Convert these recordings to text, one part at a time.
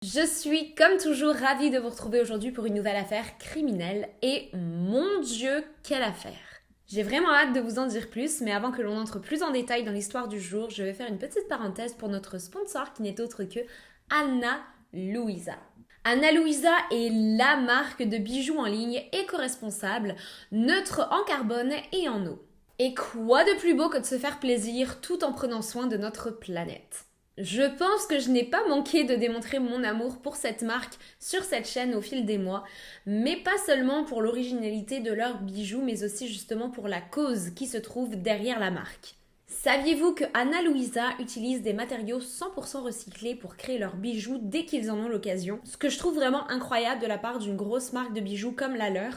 Je suis comme toujours ravie de vous retrouver aujourd'hui pour une nouvelle affaire criminelle et mon Dieu, quelle affaire! J'ai vraiment hâte de vous en dire plus, mais avant que l'on entre plus en détail dans l'histoire du jour, je vais faire une petite parenthèse pour notre sponsor qui n'est autre que Ana Luisa. Ana Luisa est la marque de bijoux en ligne éco-responsable, neutre en carbone et en eau. Et quoi de plus beau que de se faire plaisir tout en prenant soin de notre planète? Je pense que je n'ai pas manqué de démontrer mon amour pour cette marque sur cette chaîne au fil des mois, mais pas seulement pour l'originalité de leurs bijoux, mais aussi justement pour la cause qui se trouve derrière la marque. Saviez-vous que Ana Luisa utilise des matériaux 100% recyclés pour créer leurs bijoux dès qu'ils en ont l'occasion? Ce que je trouve vraiment incroyable de la part d'une grosse marque de bijoux comme la leur.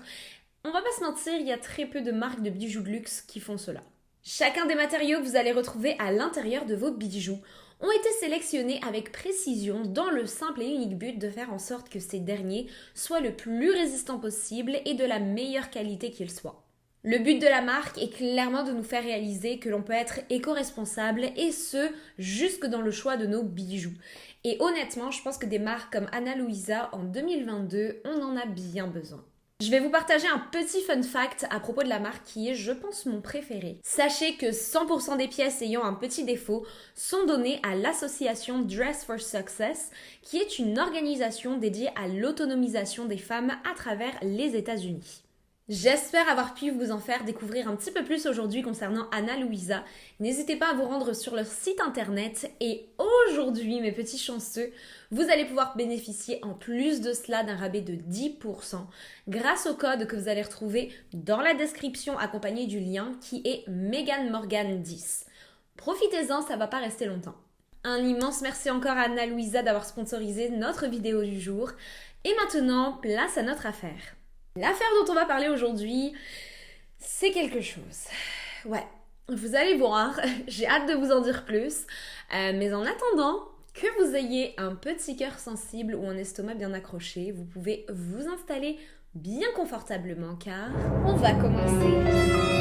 On va pas se mentir, il y a très peu de marques de bijoux de luxe qui font cela. Chacun des matériaux que vous allez retrouver à l'intérieur de vos bijoux ont été sélectionnés avec précision dans le simple et unique but de faire en sorte que ces derniers soient le plus résistants possible et de la meilleure qualité qu'ils soient. Le but de la marque est clairement de nous faire réaliser que l'on peut être éco-responsable et ce, jusque dans le choix de nos bijoux. Et honnêtement, je pense que des marques comme Ana Luisa en 2022, on en a bien besoin. Je vais vous partager un petit fun fact à propos de la marque qui est, je pense, mon préféré. Sachez que 100% des pièces ayant un petit défaut sont données à l'association Dress for Success, qui est une organisation dédiée à l'autonomisation des femmes à travers les États-Unis. J'espère avoir pu vous en faire découvrir un petit peu plus aujourd'hui concernant Ana Luisa. N'hésitez pas à vous rendre sur leur site internet et aujourd'hui, mes petits chanceux, vous allez pouvoir bénéficier en plus de cela d'un rabais de 10% grâce au code que vous allez retrouver dans la description accompagné du lien qui est Megan Morgan 10. Profitez-en, ça va pas rester longtemps. Un immense merci encore à Ana Luisa d'avoir sponsorisé notre vidéo du jour. Et maintenant, place à notre affaire. L'affaire dont on va parler aujourd'hui, c'est quelque chose. Ouais, vous allez voir, j'ai hâte de vous en dire plus. Mais en attendant que vous ayez un petit cœur sensible ou un estomac bien accroché, vous pouvez vous installer bien confortablement car on va commencer.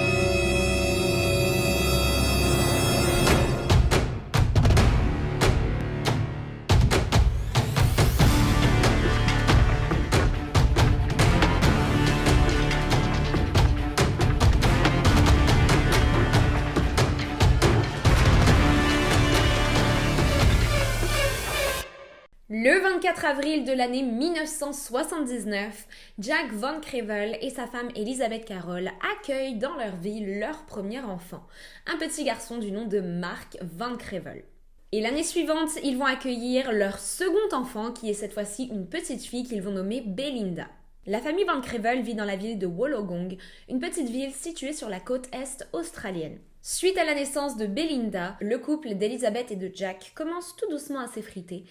Le 24 avril de l'année 1979, Jack Van Crevel et sa femme Elizabeth Carroll accueillent dans leur vie leur premier enfant, un petit garçon du nom de Mark Van Crevel. Et l'année suivante, ils vont accueillir leur second enfant qui est cette fois-ci une petite fille qu'ils vont nommer Belinda. La famille Van Crevel vit dans la ville de Wollongong, une petite ville située sur la côte est australienne. Suite à la naissance de Belinda, le couple d'Elizabeth et de Jack commence tout doucement à s'effriter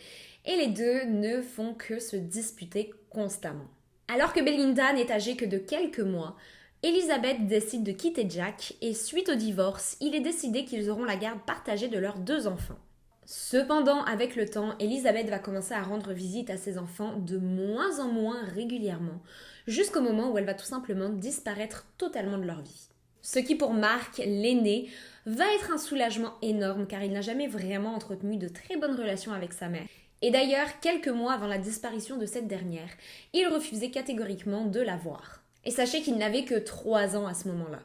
et les deux ne font que se disputer constamment. Alors que Belinda n'est âgée que de quelques mois, Elizabeth décide de quitter Jack et suite au divorce, il est décidé qu'ils auront la garde partagée de leurs deux enfants. Cependant, avec le temps, Elizabeth va commencer à rendre visite à ses enfants de moins en moins régulièrement, jusqu'au moment où elle va tout simplement disparaître totalement de leur vie. Ce qui pour Mark, l'aîné, va être un soulagement énorme car il n'a jamais vraiment entretenu de très bonnes relations avec sa mère. Et d'ailleurs, quelques mois avant la disparition de cette dernière, il refusait catégoriquement de la voir. Et sachez qu'il n'avait que 3 ans à ce moment-là.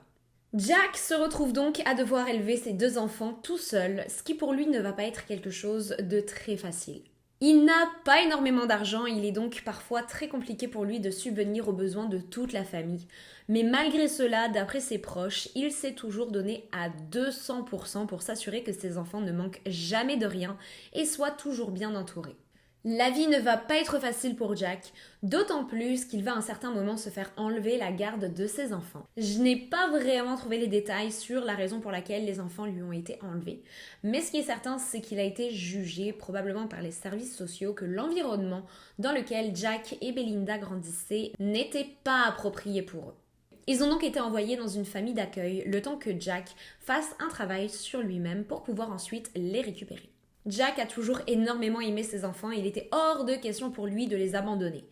Jack se retrouve donc à devoir élever ses deux enfants tout seul, ce qui pour lui ne va pas être quelque chose de très facile. Il n'a pas énormément d'argent, il est donc parfois très compliqué pour lui de subvenir aux besoins de toute la famille. Mais malgré cela, d'après ses proches, il s'est toujours donné à 200% pour s'assurer que ses enfants ne manquent jamais de rien et soient toujours bien entourés. La vie ne va pas être facile pour Jack, d'autant plus qu'il va à un certain moment se faire enlever la garde de ses enfants. Je n'ai pas vraiment trouvé les détails sur la raison pour laquelle les enfants lui ont été enlevés, mais ce qui est certain, c'est qu'il a été jugé, probablement par les services sociaux, que l'environnement dans lequel Jack et Belinda grandissaient n'était pas approprié pour eux. Ils ont donc été envoyés dans une famille d'accueil le temps que Jack fasse un travail sur lui-même pour pouvoir ensuite les récupérer. Jack a toujours énormément aimé ses enfants et il était hors de question pour lui de les abandonner.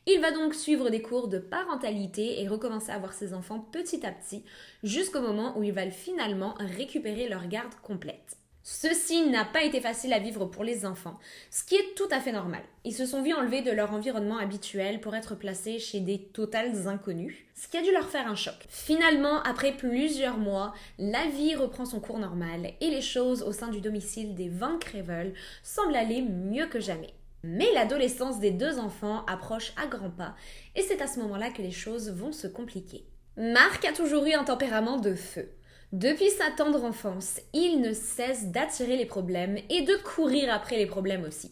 Il va donc suivre des cours de parentalité et recommencer à voir ses enfants petit à petit jusqu'au moment où il va finalement récupérer leur garde complète. Ceci n'a pas été facile à vivre pour les enfants, ce qui est tout à fait normal. Ils se sont vus enlevés de leur environnement habituel pour être placés chez des totales inconnus, ce qui a dû leur faire un choc. Finalement, après plusieurs mois, la vie reprend son cours normal et les choses au sein du domicile des Van Crevel semblent aller mieux que jamais. Mais l'adolescence des deux enfants approche à grands pas et c'est à ce moment-là que les choses vont se compliquer. Mark a toujours eu un tempérament de feu. Depuis sa tendre enfance, il ne cesse d'attirer les problèmes et de courir après les problèmes aussi.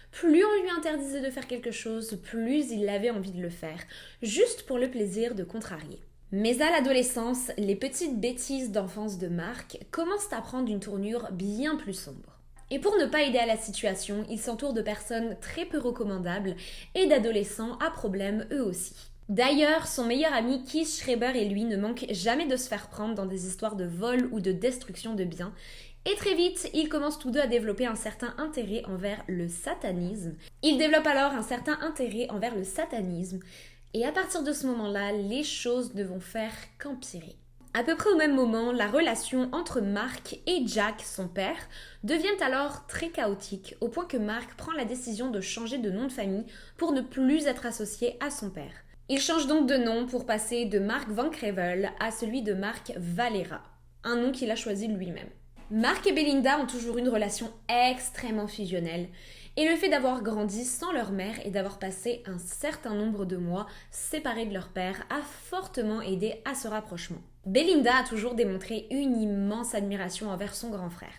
Plus on lui interdisait de faire quelque chose, plus il avait envie de le faire, juste pour le plaisir de contrarier. Mais à l'adolescence, les petites bêtises d'enfance de Mark commencent à prendre une tournure bien plus sombre. Et pour ne pas aider à la situation, il s'entoure de personnes très peu recommandables et d'adolescents à problème eux aussi. D'ailleurs, son meilleur ami Keith Schreiber et lui ne manquent jamais de se faire prendre dans des histoires de vol ou de destruction de biens. Et très vite, ils commencent tous deux à développer un certain intérêt envers le satanisme. Et à partir de ce moment-là, les choses ne vont faire qu'empirer. À peu près au même moment, la relation entre Mark et Jack, son père, devient alors très chaotique, au point que Mark prend la décision de changer de nom de famille pour ne plus être associé à son père. Il change donc de nom pour passer de Mark Van Crevel à celui de Mark Valera, un nom qu'il a choisi lui-même. Mark et Belinda ont toujours une relation extrêmement fusionnelle, et le fait d'avoir grandi sans leur mère et d'avoir passé un certain nombre de mois séparés de leur père a fortement aidé à ce rapprochement. Belinda a toujours démontré une immense admiration envers son grand frère.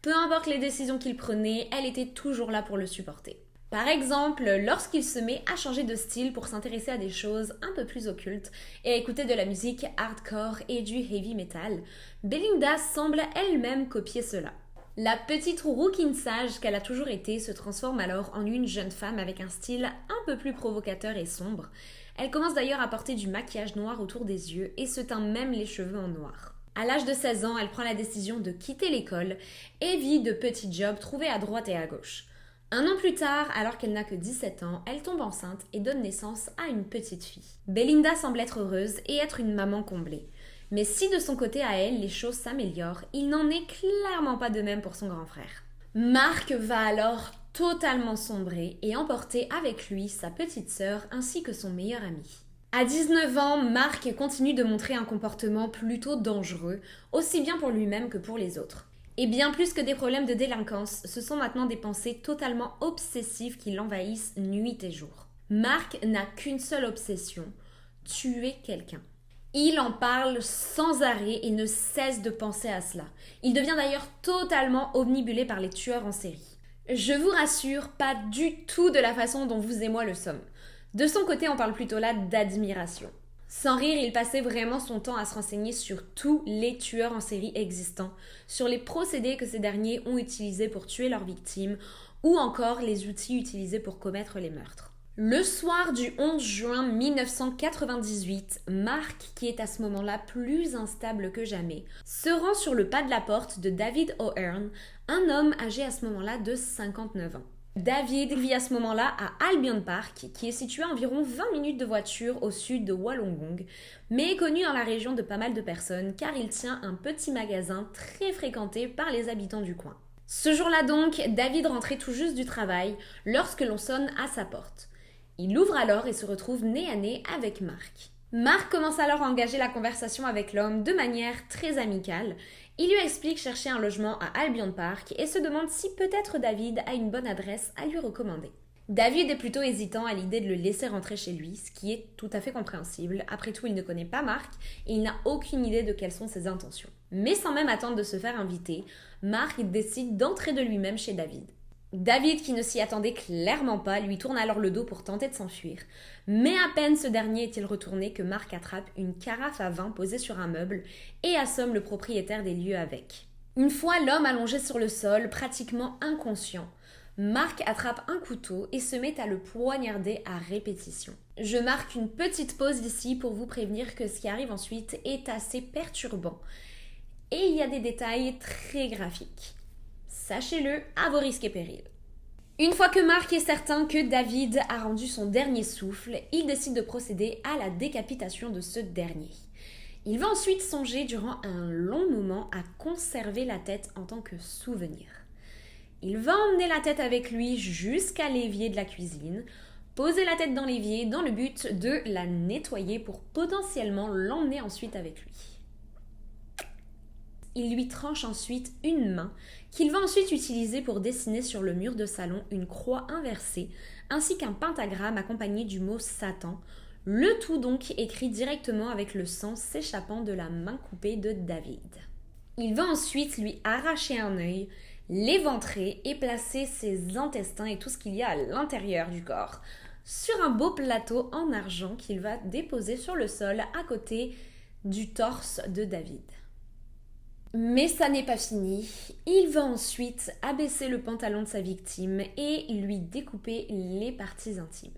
Peu importe les décisions qu'il prenait, elle était toujours là pour le supporter. Par exemple, lorsqu'il se met à changer de style pour s'intéresser à des choses un peu plus occultes et à écouter de la musique hardcore et du heavy metal, Belinda semble elle-même copier cela. La petite rouquine sage qu'elle a toujours été se transforme alors en une jeune femme avec un style un peu plus provocateur et sombre. Elle commence d'ailleurs à porter du maquillage noir autour des yeux et se teint même les cheveux en noir. À l'âge de 16 ans, elle prend la décision de quitter l'école et vit de petits jobs trouvés à droite et à gauche. Un an plus tard, alors qu'elle n'a que 17 ans, elle tombe enceinte et donne naissance à une petite fille. Belinda semble être heureuse et être une maman comblée. Mais si de son côté à elle, les choses s'améliorent, il n'en est clairement pas de même pour son grand frère. Mark va alors totalement sombrer et emporter avec lui sa petite sœur ainsi que son meilleur ami. À 19 ans, Mark continue de montrer un comportement plutôt dangereux, aussi bien pour lui-même que pour les autres. Et bien plus que des problèmes de délinquance, ce sont maintenant des pensées totalement obsessives qui l'envahissent nuit et jour. Mark n'a qu'une seule obsession, tuer quelqu'un. Il en parle sans arrêt et ne cesse de penser à cela. Il devient d'ailleurs totalement omnibulé par les tueurs en série. Je vous rassure, pas du tout de la façon dont vous et moi le sommes. De son côté, on parle plutôt là d'admiration. Sans rire, il passait vraiment son temps à se renseigner sur tous les tueurs en série existants, sur les procédés que ces derniers ont utilisés pour tuer leurs victimes, ou encore les outils utilisés pour commettre les meurtres. Le soir du 11 juin 1998, Mark, qui est à ce moment-là plus instable que jamais, se rend sur le pas de la porte de David O'Hearn, un homme âgé à ce moment-là de 59 ans. David vit à ce moment-là à Albion Park, qui est situé à environ 20 minutes de voiture au sud de Wollongong, mais est connu dans la région de pas mal de personnes car il tient un petit magasin très fréquenté par les habitants du coin. Ce jour-là donc, David rentrait tout juste du travail lorsque l'on sonne à sa porte. Il ouvre alors et se retrouve nez à nez avec Mark. Mark commence alors à engager la conversation avec l'homme de manière très amicale. Il lui explique chercher un logement à Albion Park et se demande si peut-être David a une bonne adresse à lui recommander. David est plutôt hésitant à l'idée de le laisser rentrer chez lui, ce qui est tout à fait compréhensible. Après tout, il ne connaît pas Mark et il n'a aucune idée de quelles sont ses intentions. Mais sans même attendre de se faire inviter, Mark décide d'entrer de lui-même chez David. David, qui ne s'y attendait clairement pas, lui tourne alors le dos pour tenter de s'enfuir. Mais à peine ce dernier est-il retourné que Mark attrape une carafe à vin posée sur un meuble et assomme le propriétaire des lieux avec. Une fois l'homme allongé sur le sol, pratiquement inconscient, Mark attrape un couteau et se met à le poignarder à répétition. Je marque une petite pause ici pour vous prévenir que ce qui arrive ensuite est assez perturbant. Et il y a des détails très graphiques. Sachez-le, à vos risques et périls. Une fois que Mark est certain que David a rendu son dernier souffle, il décide de procéder à la décapitation de ce dernier. Il va ensuite songer durant un long moment à conserver la tête en tant que souvenir. Il va emmener la tête avec lui jusqu'à l'évier de la cuisine, poser la tête dans l'évier dans le but de la nettoyer pour potentiellement l'emmener ensuite avec lui. Il lui tranche ensuite une main qu'il va ensuite utiliser pour dessiner sur le mur de salon une croix inversée ainsi qu'un pentagramme accompagné du mot Satan, le tout donc écrit directement avec le sang s'échappant de la main coupée de David. Il va ensuite lui arracher un œil, l'éventrer et placer ses intestins et tout ce qu'il y a à l'intérieur du corps sur un beau plateau en argent qu'il va déposer sur le sol à côté du torse de David. Mais ça n'est pas fini, il va ensuite abaisser le pantalon de sa victime et lui découper les parties intimes.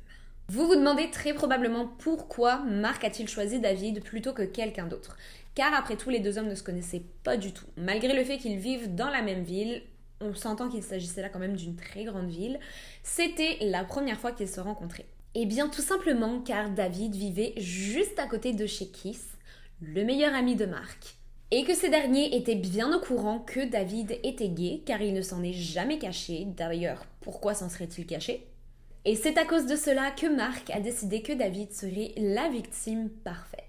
Vous vous demandez très probablement pourquoi Mark a-t-il choisi David plutôt que quelqu'un d'autre. Car après tout, les deux hommes ne se connaissaient pas du tout. Malgré le fait qu'ils vivent dans la même ville, on s'entend qu'il s'agissait là quand même d'une très grande ville, c'était la première fois qu'ils se rencontraient. Eh bien tout simplement car David vivait juste à côté de chez Keith, le meilleur ami de Mark. Et que ces derniers étaient bien au courant que David était gay, car il ne s'en est jamais caché. D'ailleurs, pourquoi s'en serait-il caché ? Et c'est à cause de cela que Mark a décidé que David serait la victime parfaite.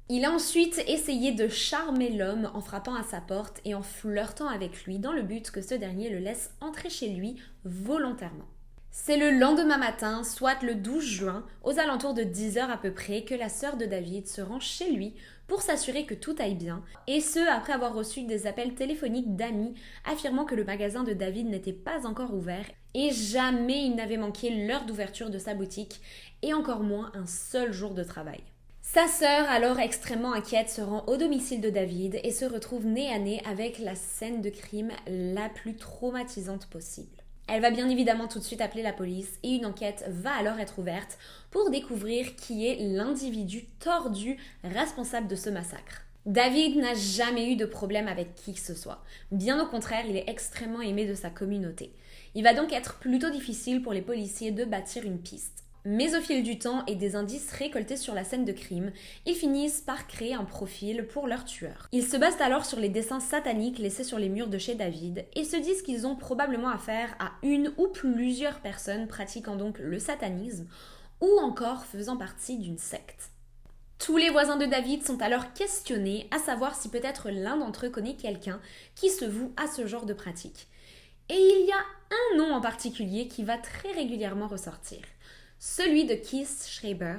Il a ensuite essayé de charmer l'homme en frappant à sa porte et en flirtant avec lui dans le but que ce dernier le laisse entrer chez lui volontairement. C'est le lendemain matin, soit le 12 juin, aux alentours de 10h à peu près, que la sœur de David se rend chez lui pour s'assurer que tout aille bien, et ce après avoir reçu des appels téléphoniques d'amis affirmant que le magasin de David n'était pas encore ouvert et jamais il n'avait manqué l'heure d'ouverture de sa boutique et encore moins un seul jour de travail. Sa sœur, alors extrêmement inquiète, se rend au domicile de David et se retrouve nez à nez avec la scène de crime la plus traumatisante possible. Elle va bien évidemment tout de suite appeler la police et une enquête va alors être ouverte pour découvrir qui est l'individu tordu responsable de ce massacre. David n'a jamais eu de problème avec qui que ce soit. Bien au contraire, il est extrêmement aimé de sa communauté. Il va donc être plutôt difficile pour les policiers de bâtir une piste. Mais au fil du temps et des indices récoltés sur la scène de crime, ils finissent par créer un profil pour leur tueur. Ils se basent alors sur les dessins sataniques laissés sur les murs de chez David et se disent qu'ils ont probablement affaire à une ou plusieurs personnes pratiquant donc le satanisme ou encore faisant partie d'une secte. Tous les voisins de David sont alors questionnés à savoir si peut-être l'un d'entre eux connaît quelqu'un qui se voue à ce genre de pratique. Et il y a un nom en particulier qui va très régulièrement ressortir. Celui de Keith Schreiber,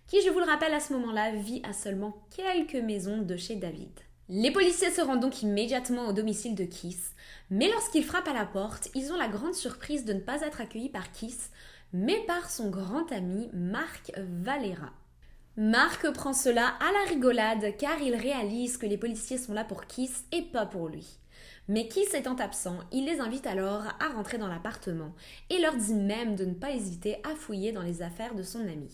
qui, je vous le rappelle à ce moment-là, vit à seulement quelques maisons de chez David. Les policiers se rendent donc immédiatement au domicile de Keith, mais lorsqu'ils frappent à la porte, ils ont la grande surprise de ne pas être accueillis par Keith, mais par son grand ami Mark Valera. Mark prend cela à la rigolade car il réalise que les policiers sont là pour Keith et pas pour lui. Mais Keith étant absent, il les invite alors à rentrer dans l'appartement et leur dit même de ne pas hésiter à fouiller dans les affaires de son ami.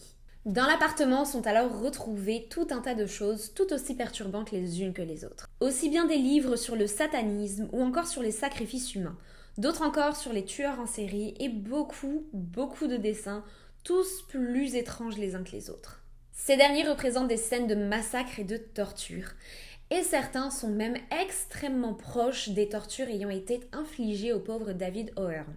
Dans l'appartement sont alors retrouvées tout un tas de choses tout aussi perturbantes les unes que les autres. Aussi bien des livres sur le satanisme ou encore sur les sacrifices humains, d'autres encore sur les tueurs en série et beaucoup de dessins, tous plus étranges les uns que les autres. Ces derniers représentent des scènes de massacre et de torture. Et certains sont même extrêmement proches des tortures ayant été infligées au pauvre David O'Hearn.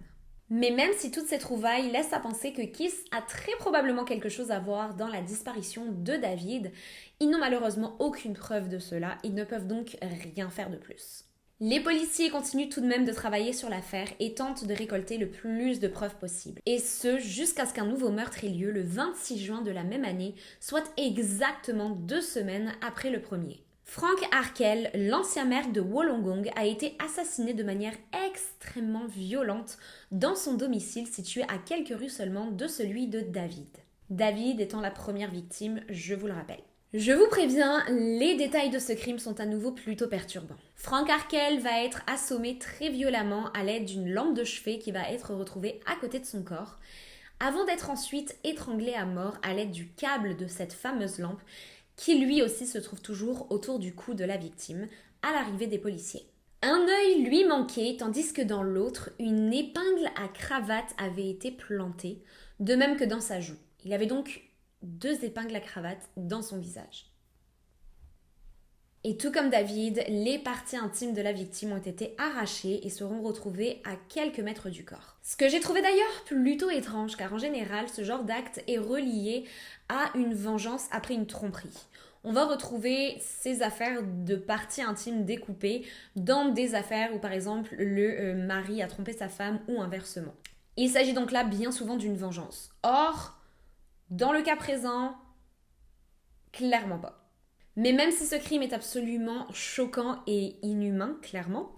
Mais même si toutes ces trouvailles laissent à penser que Keith a très probablement quelque chose à voir dans la disparition de David, ils n'ont malheureusement aucune preuve de cela et ne peuvent donc rien faire de plus. Les policiers continuent tout de même de travailler sur l'affaire et tentent de récolter le plus de preuves possible. Et ce, jusqu'à ce qu'un nouveau meurtre ait lieu le 26 juin de la même année, soit exactement 2 semaines après le premier. Frank Harkel, l'ancien maire de Wollongong, a été assassiné de manière extrêmement violente dans son domicile situé à quelques rues seulement de celui de David. David étant la première victime, je vous le rappelle. Je vous préviens, les détails de ce crime sont à nouveau plutôt perturbants. Frank Harkel va être assommé très violemment à l'aide d'une lampe de chevet qui va être retrouvée à côté de son corps, avant d'être ensuite étranglé à mort à l'aide du câble de cette fameuse lampe qui lui aussi se trouve toujours autour du cou de la victime, à l'arrivée des policiers. Un œil lui manquait, tandis que dans l'autre, une épingle à cravate avait été plantée, de même que dans sa joue. Il avait donc 2 épingles à cravate dans son visage. Et tout comme David, les parties intimes de la victime ont été arrachées et seront retrouvées à quelques mètres du corps. Ce que j'ai trouvé d'ailleurs plutôt étrange, car en général, ce genre d'acte est relié à une vengeance après une tromperie. On va retrouver ces affaires de parties intimes découpées dans des affaires où par exemple le mari a trompé sa femme ou inversement. Il s'agit donc là bien souvent d'une vengeance. Or, dans le cas présent, clairement pas. Mais même si ce crime est absolument choquant et inhumain, clairement,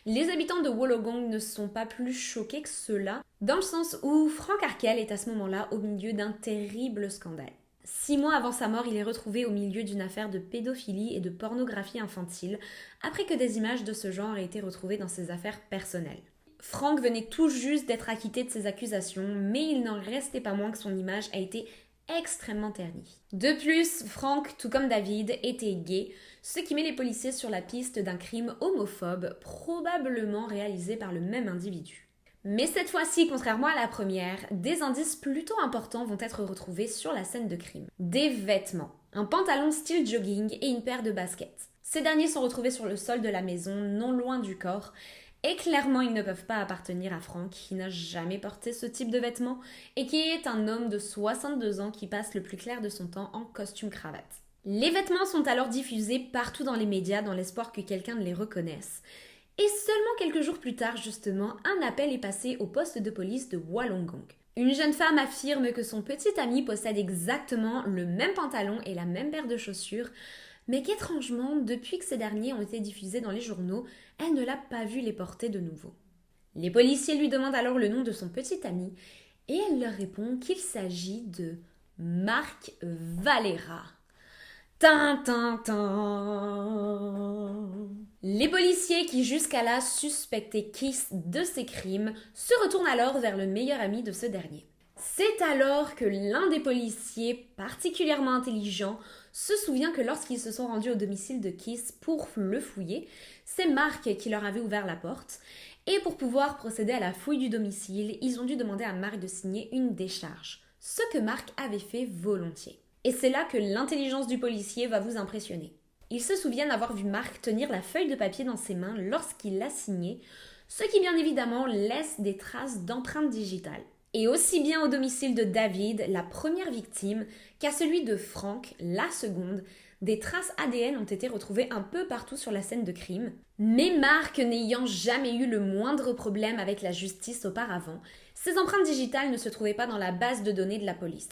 les habitants de Wollongong ne sont pas plus choqués que cela, dans le sens où Frank Harkel est à ce moment-là au milieu d'un terrible scandale. 6 mois avant sa mort, il est retrouvé au milieu d'une affaire de pédophilie et de pornographie infantile, après que des images de ce genre aient été retrouvées dans ses affaires personnelles. Frank venait tout juste d'être acquitté de ces accusations, mais il n'en restait pas moins que son image a été extrêmement terni. De plus, Frank, tout comme David, était gay, ce qui met les policiers sur la piste d'un crime homophobe, probablement réalisé par le même individu. Mais cette fois-ci, contrairement à la première, des indices plutôt importants vont être retrouvés sur la scène de crime. Des vêtements, un pantalon style jogging et une paire de baskets. Ces derniers sont retrouvés sur le sol de la maison, non loin du corps, et clairement, ils ne peuvent pas appartenir à Frank, qui n'a jamais porté ce type de vêtements et qui est un homme de 62 ans qui passe le plus clair de son temps en costume-cravate. Les vêtements sont alors diffusés partout dans les médias dans l'espoir que quelqu'un les reconnaisse. Et seulement quelques jours plus tard, justement, un appel est passé au poste de police de Wollongong. Une jeune femme affirme que son petit ami possède exactement le même pantalon et la même paire de chaussures, mais qu'étrangement, depuis que ces derniers ont été diffusés dans les journaux, elle ne l'a pas vu les porter de nouveau. Les policiers lui demandent alors le nom de son petit ami et elle leur répond qu'il s'agit de Mark Valera. Tintintin. Les policiers qui jusqu'à là suspectaient Keith de ces crimes se retournent alors vers le meilleur ami de ce dernier. C'est alors que l'un des policiers, particulièrement intelligent, se souvient que lorsqu'ils se sont rendus au domicile de Keith pour le fouiller, c'est Mark qui leur avait ouvert la porte. Et pour pouvoir procéder à la fouille du domicile, ils ont dû demander à Mark de signer une décharge, ce que Mark avait fait volontiers. Et c'est là que l'intelligence du policier va vous impressionner. Il se souvient d'avoir vu Mark tenir la feuille de papier dans ses mains lorsqu'il l'a signée, ce qui bien évidemment laisse des traces d'empreintes digitales. Et aussi bien au domicile de David, la première victime, qu'à celui de Frank, la seconde, des traces ADN ont été retrouvées un peu partout sur la scène de crime. Mais Mark n'ayant jamais eu le moindre problème avec la justice auparavant, ces empreintes digitales ne se trouvaient pas dans la base de données de la police.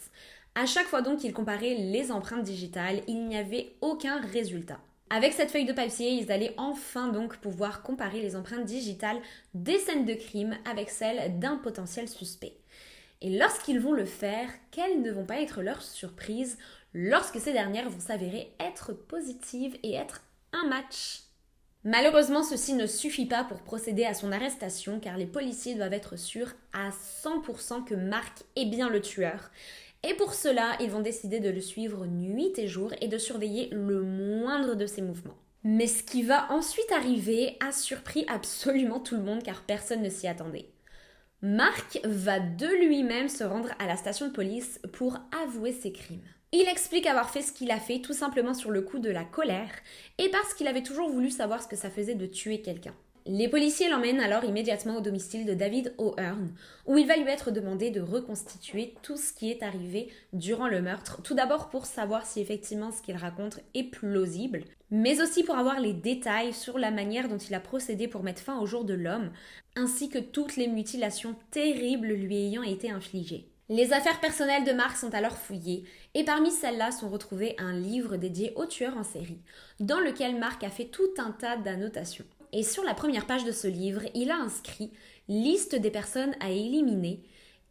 À chaque fois donc qu'ils comparaient les empreintes digitales, il n'y avait aucun résultat. Avec cette feuille de papier, ils allaient enfin donc pouvoir comparer les empreintes digitales des scènes de crime avec celles d'un potentiel suspect. Et lorsqu'ils vont le faire, quelles ne vont pas être leurs surprises lorsque ces dernières vont s'avérer être positives et être un match. Malheureusement, ceci ne suffit pas pour procéder à son arrestation car les policiers doivent être sûrs à 100% que Mark est bien le tueur. Et pour cela, ils vont décider de le suivre nuit et jour et de surveiller le moindre de ses mouvements. Mais ce qui va ensuite arriver a surpris absolument tout le monde car personne ne s'y attendait. Mark va de lui-même se rendre à la station de police pour avouer ses crimes. Il explique avoir fait ce qu'il a fait tout simplement sur le coup de la colère et parce qu'il avait toujours voulu savoir ce que ça faisait de tuer quelqu'un. Les policiers l'emmènent alors immédiatement au domicile de David O'Hearn, où il va lui être demandé de reconstituer tout ce qui est arrivé durant le meurtre, tout d'abord pour savoir si effectivement ce qu'il raconte est plausible, mais aussi pour avoir les détails sur la manière dont il a procédé pour mettre fin au jour de l'homme, ainsi que toutes les mutilations terribles lui ayant été infligées. Les affaires personnelles de Mark sont alors fouillées, et parmi celles-là sont retrouvés un livre dédié aux tueurs en série, dans lequel Mark a fait tout un tas d'annotations. Et sur la première page de ce livre, il a inscrit « Liste des personnes à éliminer »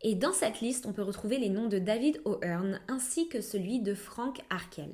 et dans cette liste, on peut retrouver les noms de David O'Hearn ainsi que celui de Frank Harkel,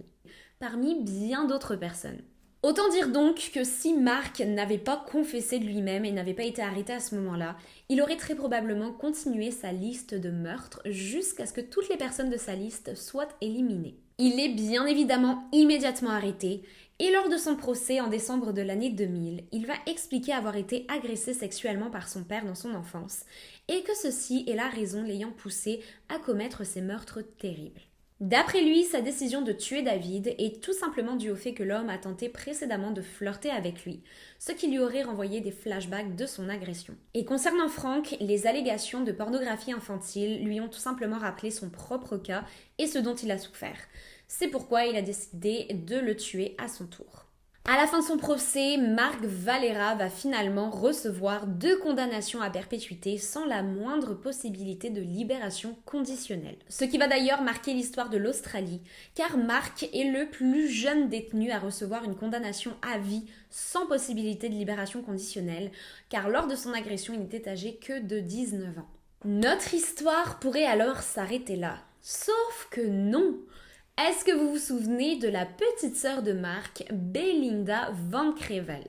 parmi bien d'autres personnes. Autant dire donc que si Mark n'avait pas confessé de lui-même et n'avait pas été arrêté à ce moment-là, il aurait très probablement continué sa liste de meurtres jusqu'à ce que toutes les personnes de sa liste soient éliminées. Il est bien évidemment immédiatement arrêté et lors de son procès en décembre de l'année 2000, il va expliquer avoir été agressé sexuellement par son père dans son enfance et que ceci est la raison l'ayant poussé à commettre ces meurtres terribles. D'après lui, sa décision de tuer David est tout simplement due au fait que l'homme a tenté précédemment de flirter avec lui, ce qui lui aurait renvoyé des flashbacks de son agression. Et concernant Frank, les allégations de pornographie infantile lui ont tout simplement rappelé son propre cas et ce dont il a souffert. C'est pourquoi il a décidé de le tuer à son tour. À la fin de son procès, Mark Valera va finalement recevoir 2 condamnations à perpétuité sans la moindre possibilité de libération conditionnelle. Ce qui va d'ailleurs marquer l'histoire de l'Australie, car Mark est le plus jeune détenu à recevoir une condamnation à vie sans possibilité de libération conditionnelle, car lors de son agression, il n'était âgé que de 19 ans. Notre histoire pourrait alors s'arrêter là. Sauf que non! Est-ce que vous vous souvenez de la petite sœur de Mark, Belinda Van Crevel?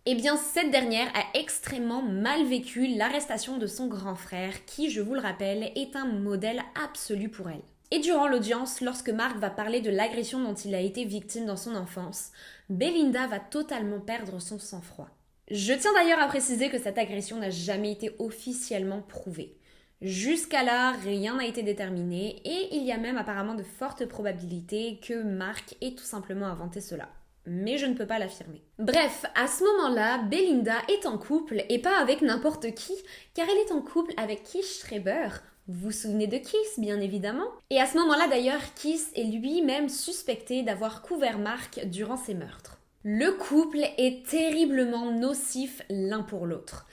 Eh bien, cette dernière a extrêmement mal vécu l'arrestation de son grand frère, qui, je vous le rappelle, est un modèle absolu pour elle. Et durant l'audience, lorsque Mark va parler de l'agression dont il a été victime dans son enfance, Belinda va totalement perdre son sang-froid. Je tiens d'ailleurs à préciser que cette agression n'a jamais été officiellement prouvée. Jusqu'à là, rien n'a été déterminé et il y a même apparemment de fortes probabilités que Mark ait tout simplement inventé cela. Mais je ne peux pas l'affirmer. Bref, à ce moment-là, Belinda est en couple et pas avec n'importe qui, car elle est en couple avec Keith Schreiber. Vous vous souvenez de Keith, bien évidemment. Et à ce moment-là d'ailleurs, Keith est lui-même suspecté d'avoir couvert Mark durant ses meurtres. Le couple est terriblement nocif l'un pour l'autre.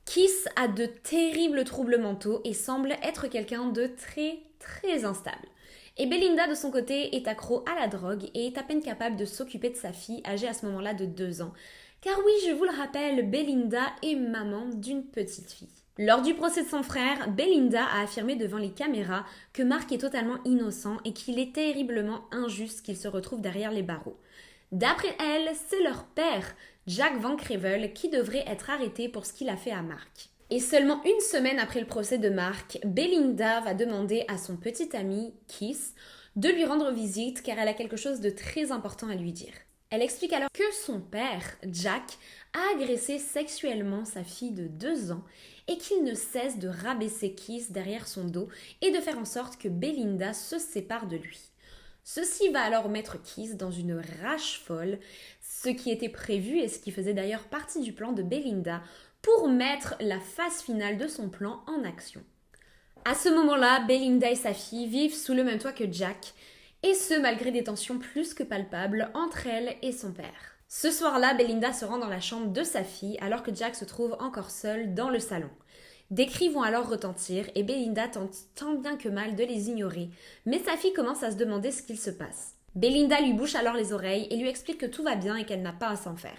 Keith a de terribles troubles mentaux et semble être quelqu'un de très instable. Et Belinda de son côté est accro à la drogue et est à peine capable de s'occuper de sa fille âgée à ce moment-là de 2 ans. Car oui, je vous le rappelle, Belinda est maman d'une petite fille. Lors du procès de son frère, Belinda a affirmé devant les caméras que Mark est totalement innocent et qu'il est terriblement injuste qu'il se retrouve derrière les barreaux. D'après elle, c'est leur père, Jack Van Crevel, qui devrait être arrêté pour ce qu'il a fait à Mark. Et seulement 1 semaine après le procès de Mark, Belinda va demander à son petit ami, Keith, de lui rendre visite car elle a quelque chose de très important à lui dire. Elle explique alors que son père, Jack, a agressé sexuellement sa fille de 2 ans et qu'il ne cesse de rabaisser Keith derrière son dos et de faire en sorte que Belinda se sépare de lui. Ceci va alors mettre Keith dans une rage folle, ce qui était prévu et ce qui faisait d'ailleurs partie du plan de Belinda pour mettre la phase finale de son plan en action. À ce moment-là, Belinda et sa fille vivent sous le même toit que Jack, et ce malgré des tensions plus que palpables entre elle et son père. Ce soir-là, Belinda se rend dans la chambre de sa fille alors que Jack se trouve encore seul dans le salon. Des cris vont alors retentir et Belinda tente tant bien que mal de les ignorer, mais sa fille commence à se demander ce qu'il se passe. Belinda lui bouche alors les oreilles et lui explique que tout va bien et qu'elle n'a pas à s'en faire.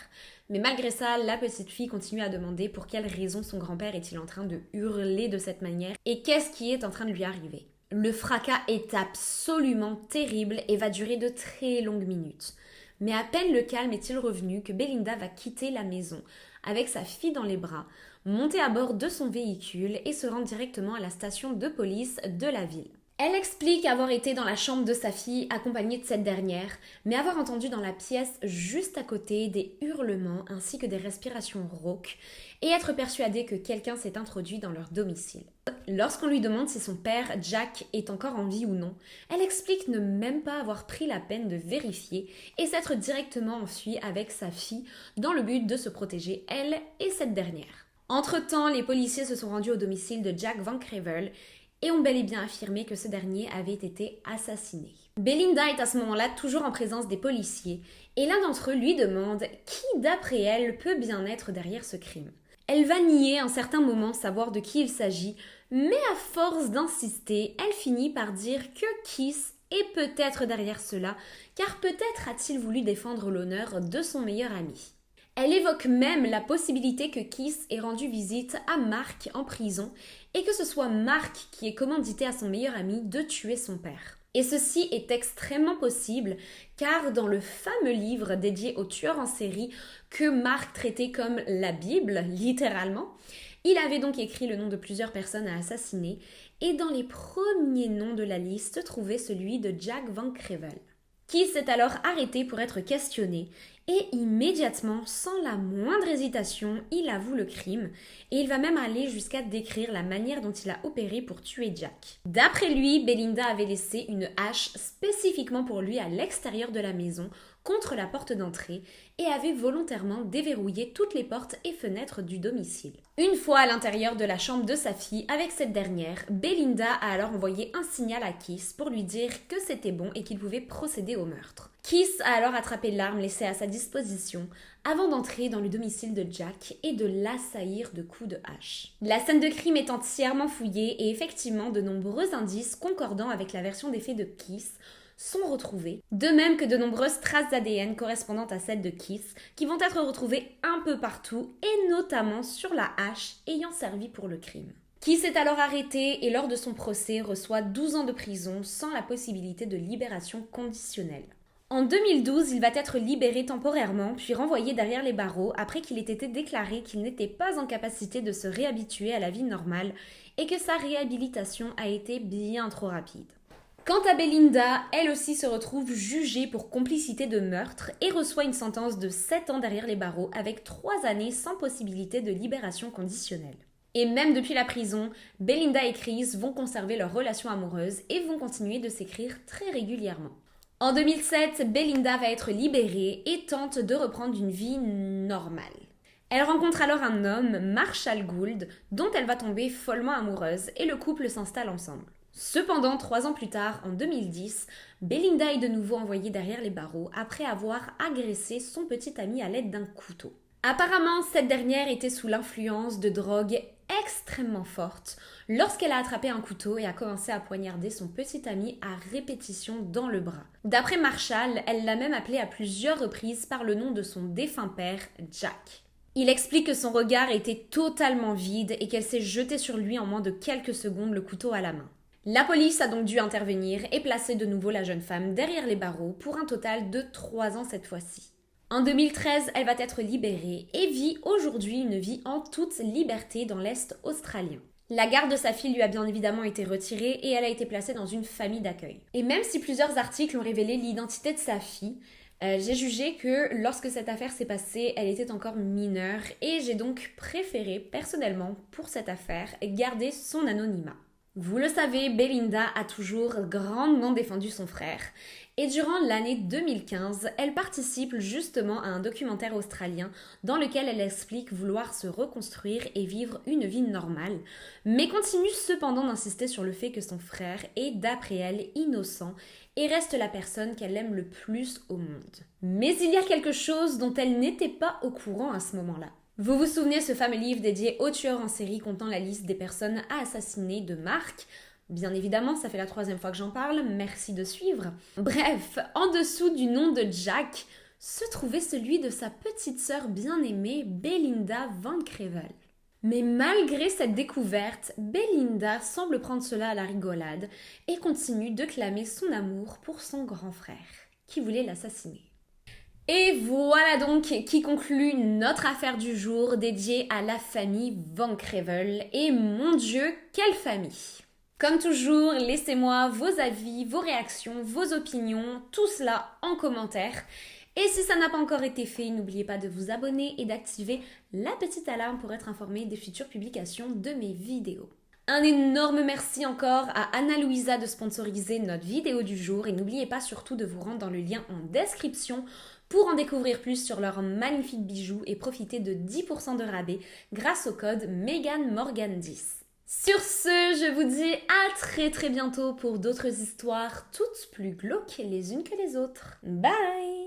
Mais malgré ça, la petite fille continue à demander pour quelle raison son grand-père est-il en train de hurler de cette manière et qu'est-ce qui est en train de lui arriver. Le fracas est absolument terrible et va durer de très longues minutes. Mais à peine le calme est-il revenu que Belinda va quitter la maison avec sa fille dans les bras, monter à bord de son véhicule et se rendre directement à la station de police de la ville. Elle explique avoir été dans la chambre de sa fille accompagnée de cette dernière, mais avoir entendu dans la pièce juste à côté des hurlements ainsi que des respirations rauques et être persuadée que quelqu'un s'est introduit dans leur domicile. Lorsqu'on lui demande si son père, Jack, est encore en vie ou non, elle explique ne même pas avoir pris la peine de vérifier et s'être directement enfuie avec sa fille dans le but de se protéger, elle et cette dernière. Entre-temps, les policiers se sont rendus au domicile de Jack Van Crevel et ont bel et bien affirmé que ce dernier avait été assassiné. Belinda est à ce moment-là toujours en présence des policiers et l'un d'entre eux lui demande qui, d'après elle, peut bien être derrière ce crime. Elle va nier un certain moment savoir de qui il s'agit, mais à force d'insister, elle finit par dire que Keith est peut-être derrière cela, car peut-être a-t-il voulu défendre l'honneur de son meilleur ami. Elle évoque même la possibilité que Keith ait rendu visite à Mark en prison et que ce soit Mark qui ait commandité à son meilleur ami de tuer son père. Et ceci est extrêmement possible car dans le fameux livre dédié aux tueurs en série que Mark traitait comme la Bible, littéralement, il avait donc écrit le nom de plusieurs personnes à assassiner et dans les premiers noms de la liste trouvait celui de Jack Van Crevel. Keith est alors arrêté pour être questionné Et immédiatement, sans la moindre hésitation, il avoue le crime et il va même aller jusqu'à décrire la manière dont il a opéré pour tuer Jack. D'après lui, Belinda avait laissé une hache spécifiquement pour lui à l'extérieur de la maison, contre la porte d'entrée, et avait volontairement déverrouillé toutes les portes et fenêtres du domicile. Une fois à l'intérieur de la chambre de sa fille avec cette dernière, Belinda a alors envoyé un signal à Keith pour lui dire que c'était bon et qu'il pouvait procéder au meurtre. Keith a alors attrapé l'arme laissée à sa disposition avant d'entrer dans le domicile de Jack et de l'assaillir de coups de hache. La scène de crime est entièrement fouillée et effectivement de nombreux indices concordant avec la version des faits de Keith sont retrouvés, de même que de nombreuses traces d'ADN correspondant à celles de Keith qui vont être retrouvées un peu partout et notamment sur la hache ayant servi pour le crime. Keith est alors arrêté et lors de son procès reçoit 12 ans de prison sans la possibilité de libération conditionnelle. En 2012, il va être libéré temporairement puis renvoyé derrière les barreaux après qu'il ait été déclaré qu'il n'était pas en capacité de se réhabituer à la vie normale et que sa réhabilitation a été bien trop rapide. Quant à Belinda, elle aussi se retrouve jugée pour complicité de meurtre et reçoit une sentence de 7 ans derrière les barreaux avec 3 années sans possibilité de libération conditionnelle. Et même depuis la prison, Belinda et Chris vont conserver leur relation amoureuse et vont continuer de s'écrire très régulièrement. En 2007, Belinda va être libérée et tente de reprendre une vie normale. Elle rencontre alors un homme, Marshall Gould, dont elle va tomber follement amoureuse et le couple s'installe ensemble. Cependant, 3 ans plus tard, en 2010, Belinda est de nouveau envoyée derrière les barreaux après avoir agressé son petit ami à l'aide d'un couteau. Apparemment, cette dernière était sous l'influence de drogues extrêmement fortes lorsqu'elle a attrapé un couteau et a commencé à poignarder son petit ami à répétition dans le bras. D'après Marshall, elle l'a même appelé à plusieurs reprises par le nom de son défunt père, Jack. Il explique que son regard était totalement vide et qu'elle s'est jetée sur lui en moins de quelques secondes, le couteau à la main. La police a donc dû intervenir et placer de nouveau la jeune femme derrière les barreaux pour un total de 3 ans cette fois-ci. En 2013, elle va être libérée et vit aujourd'hui une vie en toute liberté dans l'Est australien. La garde de sa fille lui a bien évidemment été retirée et elle a été placée dans une famille d'accueil. Et même si plusieurs articles ont révélé l'identité de sa fille, j'ai jugé que lorsque cette affaire s'est passée, elle était encore mineure et j'ai donc préféré personnellement pour cette affaire garder son anonymat. Vous le savez, Belinda a toujours grandement défendu son frère. Et durant l'année 2015, elle participe justement à un documentaire australien dans lequel elle explique vouloir se reconstruire et vivre une vie normale, mais continue cependant d'insister sur le fait que son frère est, d'après elle, innocent et reste la personne qu'elle aime le plus au monde. Mais il y a quelque chose dont elle n'était pas au courant à ce moment-là. Vous vous souvenez ce fameux livre dédié aux tueurs en série contenant la liste des personnes à assassiner de Mark ? Bien évidemment, ça fait la 3e fois que j'en parle, merci de suivre. Bref, en dessous du nom de Jack, se trouvait celui de sa petite sœur bien-aimée, Belinda Van Crevel. Mais malgré cette découverte, Belinda semble prendre cela à la rigolade et continue de clamer son amour pour son grand frère, qui voulait l'assassiner. Et voilà donc qui conclut notre affaire du jour dédiée à la famille Van Crevel. Et mon Dieu, quelle famille! Comme toujours, laissez-moi vos avis, vos réactions, vos opinions, tout cela en commentaire. Et si ça n'a pas encore été fait, n'oubliez pas de vous abonner et d'activer la petite alarme pour être informé des futures publications de mes vidéos. Un énorme merci encore à Anna Louisa de sponsoriser notre vidéo du jour et n'oubliez pas surtout de vous rendre dans le lien en description pour en découvrir plus sur leurs magnifiques bijoux et profiter de 10% de rabais grâce au code MEGANMORGAN10. Sur ce, je vous dis à très bientôt pour d'autres histoires toutes plus glauques les unes que les autres. Bye!